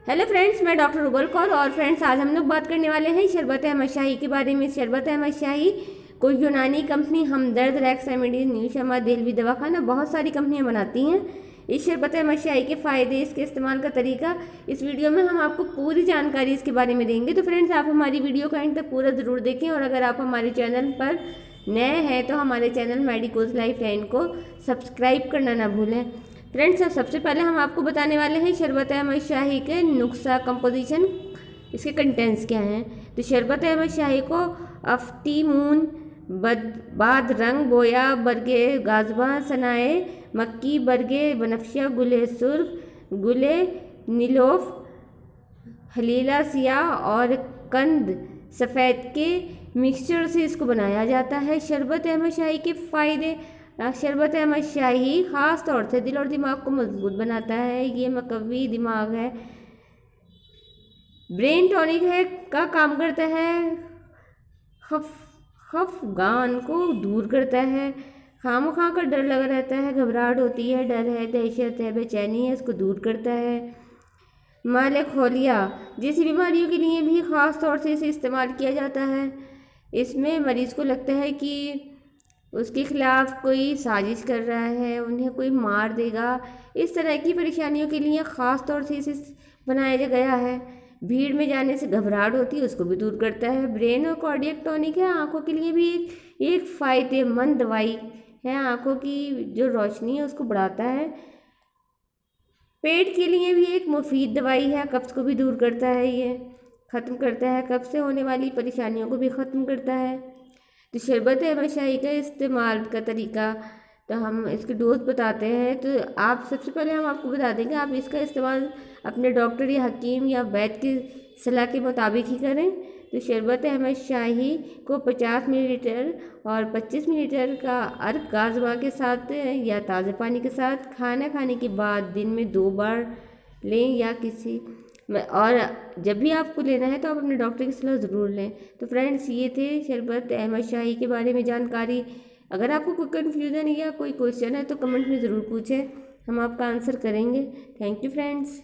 Hello friends, मैं doctor rouble Kaur. और friends, आज हम लोग बात करने वाले हैं शरबत अहमद शाही के बारे में। शरबत अहमद शाही कोई यूनानी कंपनी हमदर्द, रेक्स रेमेडीज, न्यू शमा, दिलवी दवाखाना, बहुत सारी कंपनियां बनाती हैं। इस शरबत अहमद शाही के फ़ायदे, इसके इस्तेमाल का तरीका इस वीडियो में हम आपको पूरी जानकारी इसके बारे में देंगे। तो फ्रेंड्स, आप हमारी वीडियो का एंड तक पूरा ज़रूर देखें। और अगर आप हमारे चैनल पर नए हैं तो हमारे चैनल मेडिकोज लाइफ लाइन को सब्सक्राइब करना ना भूलें। फ्रेंड्स, सबसे पहले हम आपको बताने वाले हैं शरबत अहमद शाही के नुस्खा, कंपोजिशन, इसके कंटेंट्स क्या हैं। तो शरबत अहमद शाही को अफ्तीमून, बाद रंग, बोया, बरगे गाजबा, सनाए मक्की, बरगे बनफशा, गुले सुर्ख, गुले नीलोफ, हलीला सियाह और कंद सफ़ेद के मिक्सचर से इसको बनाया जाता है। शरबत अहमद शाही के फ़ायदे। शरबत अहमद शाही ख़ास तौर से दिल और दिमाग को मजबूत बनाता है। ये मकवी दिमाग है, ब्रेन टॉनिक है का काम करता है, खफगान को दूर करता है, खामखा का डर लगा रहता है, घबराहट होती है, डर है, दहशत है, बेचैनी है, इसको दूर करता है। मालखोलिया जैसी बीमारियों के लिए भी ख़ास तौर से इसे इस्तेमाल किया जाता है। इसमें मरीज़ को लगता है कि उसके खिलाफ कोई साजिश कर रहा है, उन्हें कोई मार देगा, इस तरह की परेशानियों के लिए ख़ास तौर से इसे बनाया गया है। भीड़ में जाने से घबराहट होती है, उसको भी दूर करता है। ब्रेन और कार्डियक टॉनिक है, आँखों के लिए भी एक फ़ायदेमंद दवाई है। आँखों की जो रोशनी है उसको बढ़ाता है। पेट के लिए भी एक मुफीद दवाई है, कब्ज़ को भी दूर करता है, ये ख़त्म करता है, कब्ज़ से होने वाली परेशानियों को भी ख़त्म करता है। तो शरबत अहमद शाही का इस्तेमाल का तरीका, तो हम इसके डोज बताते हैं। तो आप सबसे पहले हम आपको बता देंगे, आप इसका इस्तेमाल अपने डॉक्टर या हकीम या वैद्य की सलाह के मुताबिक ही करें। तो शरबत अहमद शाही को 50 मिलीलीटर और 25 मिलीलीटर का अर्क गाजवा के साथ या ताज़े पानी के साथ खाना खाने के बाद दिन में 2 बार लें, या किसी और जब भी आपको लेना है तो आप अपने डॉक्टर की सलाह ज़रूर लें। तो फ्रेंड्स, ये थे शरबत अहमद शाही के बारे में जानकारी। अगर आपको कोई कन्फ्यूज़न या कोई क्वेश्चन है तो कमेंट में ज़रूर पूछें, हम आपका आंसर करेंगे। Thank you friends.